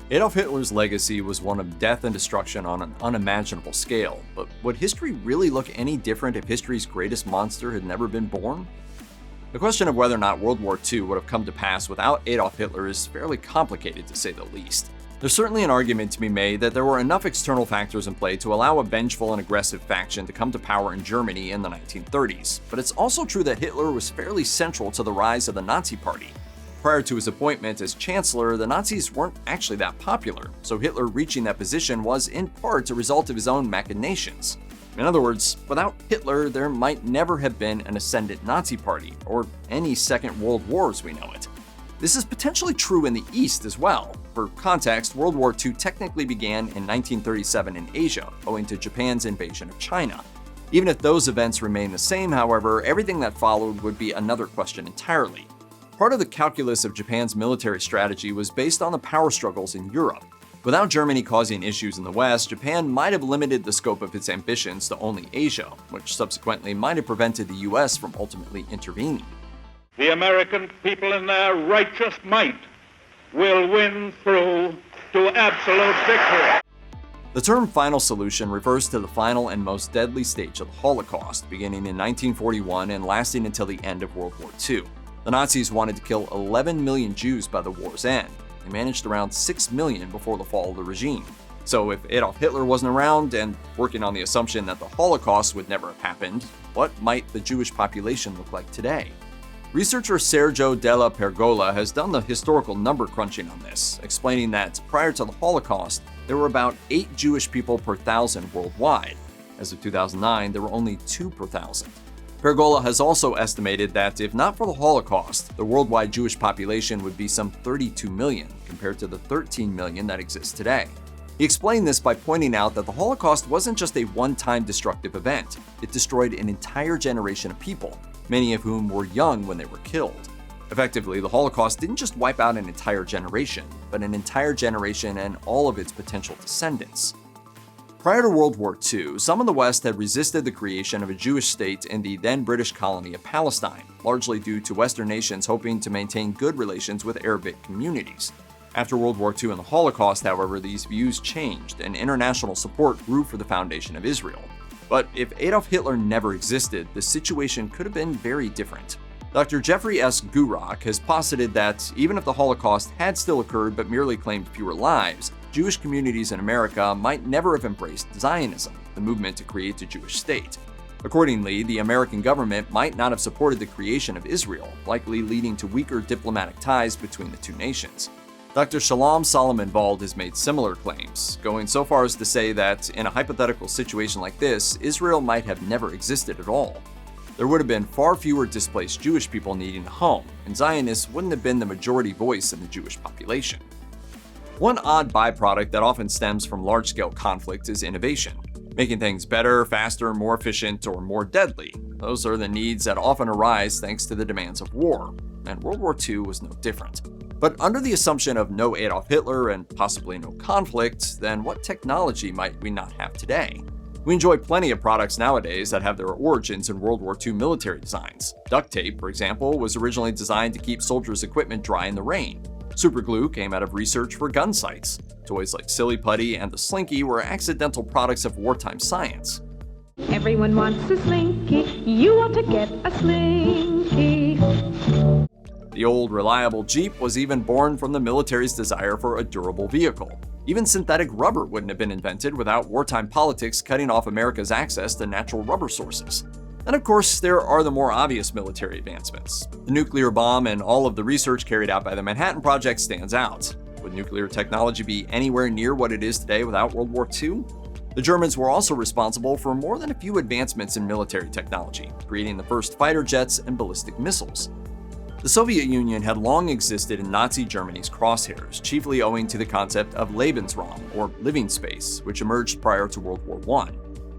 Adolf Hitler's legacy was one of death and destruction on an unimaginable scale, but would history really look any different if history's greatest monster had never been born? The question of whether or not World War II would have come to pass without Adolf Hitler is fairly complicated, to say the least. There's certainly an argument to be made that there were enough external factors in play to allow a vengeful and aggressive faction to come to power in Germany in the 1930s, but it's also true that Hitler was fairly central to the rise of the Nazi Party. Prior to his appointment as Chancellor, the Nazis weren't actually that popular, so Hitler reaching that position was in part a result of his own machinations. In other words, without Hitler, there might never have been an ascendant Nazi Party, or any Second World War as we know it. This is potentially true in the East as well. For context, World War II technically began in 1937 in Asia, owing to Japan's invasion of China. Even if those events remain the same, however, everything that followed would be another question entirely. Part of the calculus of Japan's military strategy was based on the power struggles in Europe. Without Germany causing issues in the West, Japan might have limited the scope of its ambitions to only Asia, which subsequently might have prevented the US from ultimately intervening. The American people in their righteous might will win through to absolute victory. The term final solution refers to the final and most deadly stage of the Holocaust, beginning in 1941 and lasting until the end of World War II. The Nazis wanted to kill 11 million Jews by the war's end. They managed around 6 million before the fall of the regime. So if Adolf Hitler wasn't around and working on the assumption that the Holocaust would never have happened, what might the Jewish population look like today? Researcher Sergio Della Pergola has done the historical number crunching on this, explaining that prior to the Holocaust, there were about 8 Jewish people per 1,000 worldwide. As of 2009, there were only 2 per 1,000. Pergola has also estimated that if not for the Holocaust, the worldwide Jewish population would be some 32 million, compared to the 13 million that exists today. He explained this by pointing out that the Holocaust wasn't just a one-time destructive event. It destroyed an entire generation of people, many of whom were young when they were killed. Effectively, the Holocaust didn't just wipe out an entire generation, but an entire generation and all of its potential descendants. Prior to World War II, some in the West had resisted the creation of a Jewish state in the then British colony of Palestine, largely due to Western nations hoping to maintain good relations with Arabic communities. After World War II and the Holocaust, however, these views changed, and international support grew for the foundation of Israel. But if Adolf Hitler never existed, the situation could have been very different. Dr. Jeffrey S. Gurok has posited that even if the Holocaust had still occurred but merely claimed fewer lives, Jewish communities in America might never have embraced Zionism, the movement to create a Jewish state. Accordingly, the American government might not have supported the creation of Israel, likely leading to weaker diplomatic ties between the two nations. Dr. Shalom Solomon Bald has made similar claims, going so far as to say that in a hypothetical situation like this, Israel might have never existed at all. There would have been far fewer displaced Jewish people needing a home, and Zionists wouldn't have been the majority voice in the Jewish population. One odd byproduct that often stems from large-scale conflict is innovation. Making things better, faster, more efficient, or more deadly. Those are the needs that often arise thanks to the demands of war, and World War II was no different. But under the assumption of no Adolf Hitler and possibly no conflict, then what technology might we not have today? We enjoy plenty of products nowadays that have their origins in World War II military designs. Duct tape, for example, was originally designed to keep soldiers' equipment dry in the rain. Superglue came out of research for gun sights. Toys like Silly Putty and the Slinky were accidental products of wartime science. Everyone wants a Slinky, you ought to get a Slinky. The old, reliable Jeep was even born from the military's desire for a durable vehicle. Even synthetic rubber wouldn't have been invented without wartime politics cutting off America's access to natural rubber sources. And of course, there are the more obvious military advancements. The nuclear bomb and all of the research carried out by the Manhattan Project stands out. Would nuclear technology be anywhere near what it is today without World War II? The Germans were also responsible for more than a few advancements in military technology, creating the first fighter jets and ballistic missiles. The Soviet Union had long existed in Nazi Germany's crosshairs, chiefly owing to the concept of Lebensraum, or living space, which emerged prior to World War I.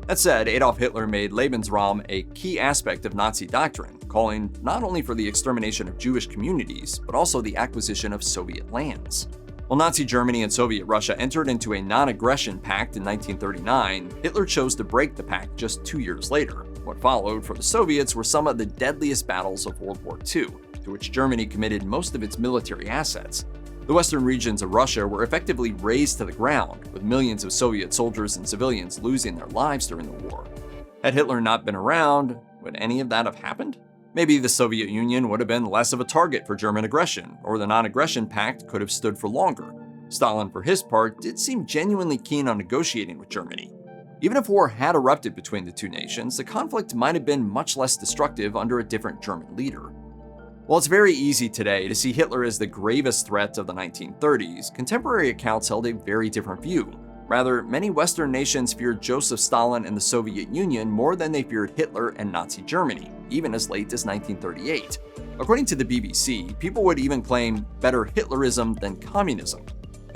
That said, Adolf Hitler made Lebensraum a key aspect of Nazi doctrine, calling not only for the extermination of Jewish communities, but also the acquisition of Soviet lands. While Nazi Germany and Soviet Russia entered into a non-aggression pact in 1939, Hitler chose to break the pact just 2 years later. What followed for the Soviets were some of the deadliest battles of World War II, to which Germany committed most of its military assets. The western regions of Russia were effectively razed to the ground, with millions of Soviet soldiers and civilians losing their lives during the war. Had Hitler not been around, would any of that have happened? Maybe the Soviet Union would have been less of a target for German aggression, or the Non-Aggression Pact could have stood for longer. Stalin, for his part, did seem genuinely keen on negotiating with Germany. Even if war had erupted between the two nations, the conflict might have been much less destructive under a different German leader. While it's very easy today to see Hitler as the gravest threat of the 1930s, contemporary accounts held a very different view. Rather, many Western nations feared Joseph Stalin and the Soviet Union more than they feared Hitler and Nazi Germany, even as late as 1938. According to the BBC, people would even claim better Hitlerism than communism.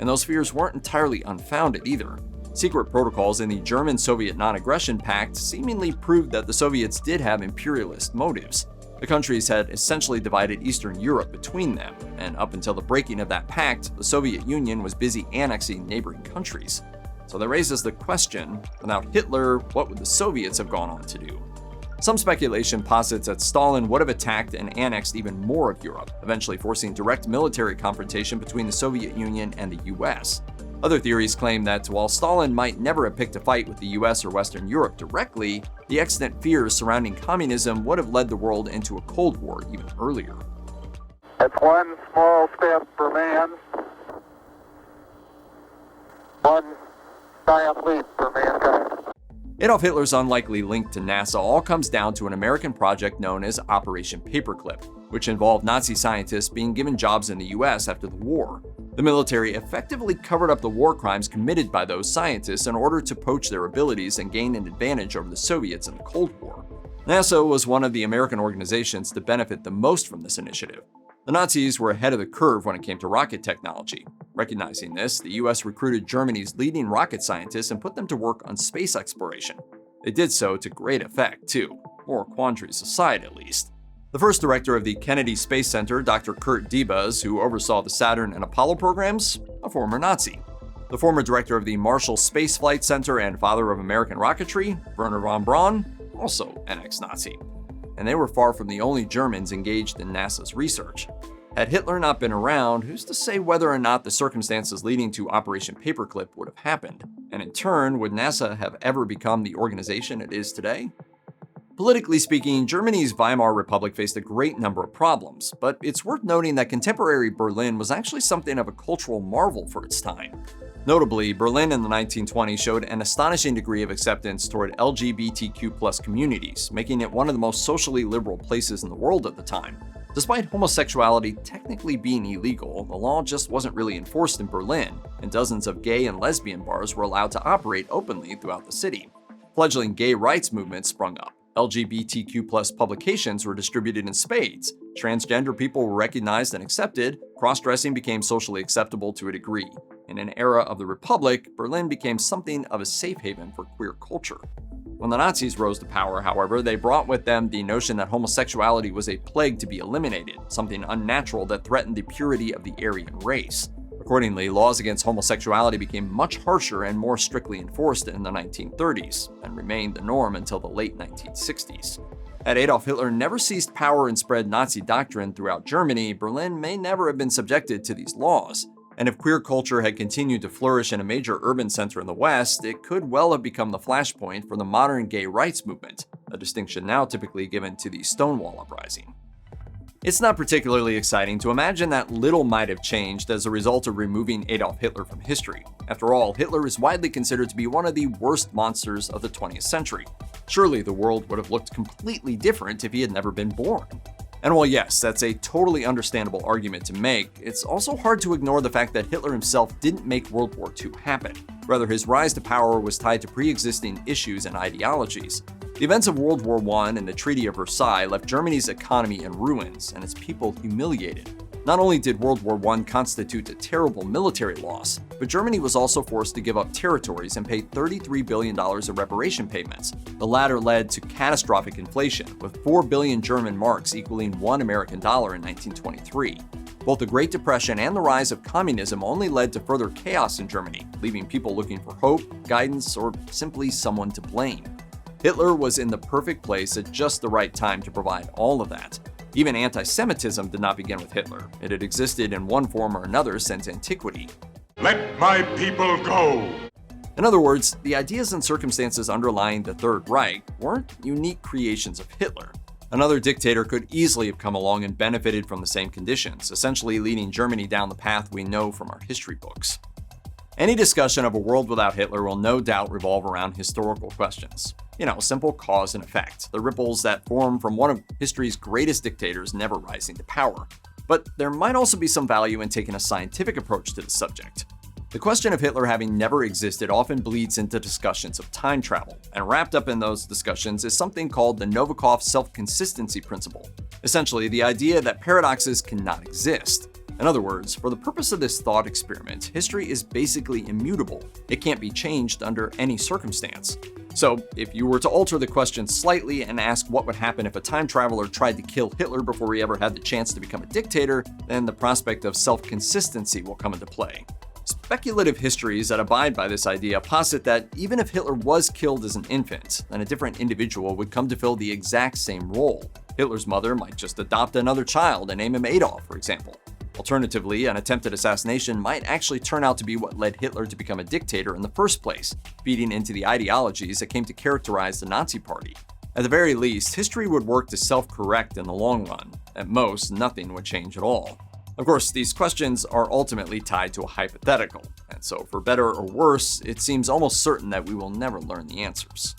And those fears weren't entirely unfounded either. Secret protocols in the German-Soviet Non-Aggression Pact seemingly proved that the Soviets did have imperialist motives. The countries had essentially divided Eastern Europe between them, and up until the breaking of that pact, the Soviet Union was busy annexing neighboring countries. So that raises the question, without Hitler, what would the Soviets have gone on to do? Some speculation posits that Stalin would have attacked and annexed even more of Europe, eventually forcing direct military confrontation between the Soviet Union and the US. Other theories claim that while Stalin might never have picked a fight with the US or Western Europe directly, the extant fears surrounding communism would have led the world into a Cold War even earlier. It's one small step for man, one giant leap for mankind. Adolf Hitler's unlikely link to NASA all comes down to an American project known as Operation Paperclip, which involved Nazi scientists being given jobs in the US after the war. The military effectively covered up the war crimes committed by those scientists in order to poach their abilities and gain an advantage over the Soviets in the Cold War. NASA was one of the American organizations to benefit the most from this initiative. The Nazis were ahead of the curve when it came to rocket technology. Recognizing this, the US recruited Germany's leading rocket scientists and put them to work on space exploration. They did so to great effect, too, more quandaries aside at least. The first director of the Kennedy Space Center, Dr. Kurt Debus, who oversaw the Saturn and Apollo programs, a former Nazi. The former director of the Marshall Space Flight Center and father of American rocketry, Wernher von Braun, also an ex-Nazi. And they were far from the only Germans engaged in NASA's research. Had Hitler not been around, who's to say whether or not the circumstances leading to Operation Paperclip would have happened? And in turn, would NASA have ever become the organization it is today? Politically speaking, Germany's Weimar Republic faced a great number of problems, but it's worth noting that contemporary Berlin was actually something of a cultural marvel for its time. Notably, Berlin in the 1920s showed an astonishing degree of acceptance toward LGBTQ+ communities, making it one of the most socially liberal places in the world at the time. Despite homosexuality technically being illegal, the law just wasn't really enforced in Berlin, and dozens of gay and lesbian bars were allowed to operate openly throughout the city. Fledgling gay rights movements sprung up. LGBTQ+ publications were distributed in spades. Transgender people were recognized and accepted. Cross-dressing became socially acceptable to a degree. In an era of the Republic, Berlin became something of a safe haven for queer culture. When the Nazis rose to power, however, they brought with them the notion that homosexuality was a plague to be eliminated, something unnatural that threatened the purity of the Aryan race. Accordingly, laws against homosexuality became much harsher and more strictly enforced in the 1930s, and remained the norm until the late 1960s. Had Adolf Hitler never seized power and spread Nazi doctrine throughout Germany, Berlin may never have been subjected to these laws. And if queer culture had continued to flourish in a major urban center in the West, it could well have become the flashpoint for the modern gay rights movement, a distinction now typically given to the Stonewall Uprising. It's not particularly exciting to imagine that little might have changed as a result of removing Adolf Hitler from history. After all, Hitler is widely considered to be one of the worst monsters of the 20th century. Surely the world would have looked completely different if he had never been born. And while yes, that's a totally understandable argument to make, it's also hard to ignore the fact that Hitler himself didn't make World War II happen. Rather, his rise to power was tied to pre-existing issues and ideologies. The events of World War I and the Treaty of Versailles left Germany's economy in ruins and its people humiliated. Not only did World War I constitute a terrible military loss, but Germany was also forced to give up territories and pay $33 billion of reparation payments. The latter led to catastrophic inflation, with 4 billion German marks equaling $1 American in 1923. Both the Great Depression and the rise of communism only led to further chaos in Germany, leaving people looking for hope, guidance, or simply someone to blame. Hitler was in the perfect place at just the right time to provide all of that. Even anti-Semitism did not begin with Hitler. It had existed in one form or another since antiquity. Let my people go! In other words, the ideas and circumstances underlying the Third Reich weren't unique creations of Hitler. Another dictator could easily have come along and benefited from the same conditions, essentially leading Germany down the path we know from our history books. Any discussion of a world without Hitler will no doubt revolve around historical questions. Simple cause and effect, the ripples that form from one of history's greatest dictators never rising to power. But there might also be some value in taking a scientific approach to the subject. The question of Hitler having never existed often bleeds into discussions of time travel, and wrapped up in those discussions is something called the Novikov self-consistency principle. Essentially, the idea that paradoxes cannot exist. In other words, for the purpose of this thought experiment, history is basically immutable. It can't be changed under any circumstance. So, if you were to alter the question slightly and ask what would happen if a time traveler tried to kill Hitler before he ever had the chance to become a dictator, then the prospect of self-consistency will come into play. Speculative histories that abide by this idea posit that even if Hitler was killed as an infant, then a different individual would come to fill the exact same role. Hitler's mother might just adopt another child and name him Adolf, for example. Alternatively, an attempted assassination might actually turn out to be what led Hitler to become a dictator in the first place, feeding into the ideologies that came to characterize the Nazi Party. At the very least, history would work to self-correct in the long run. At most, nothing would change at all. Of course, these questions are ultimately tied to a hypothetical, and so for better or worse, it seems almost certain that we will never learn the answers.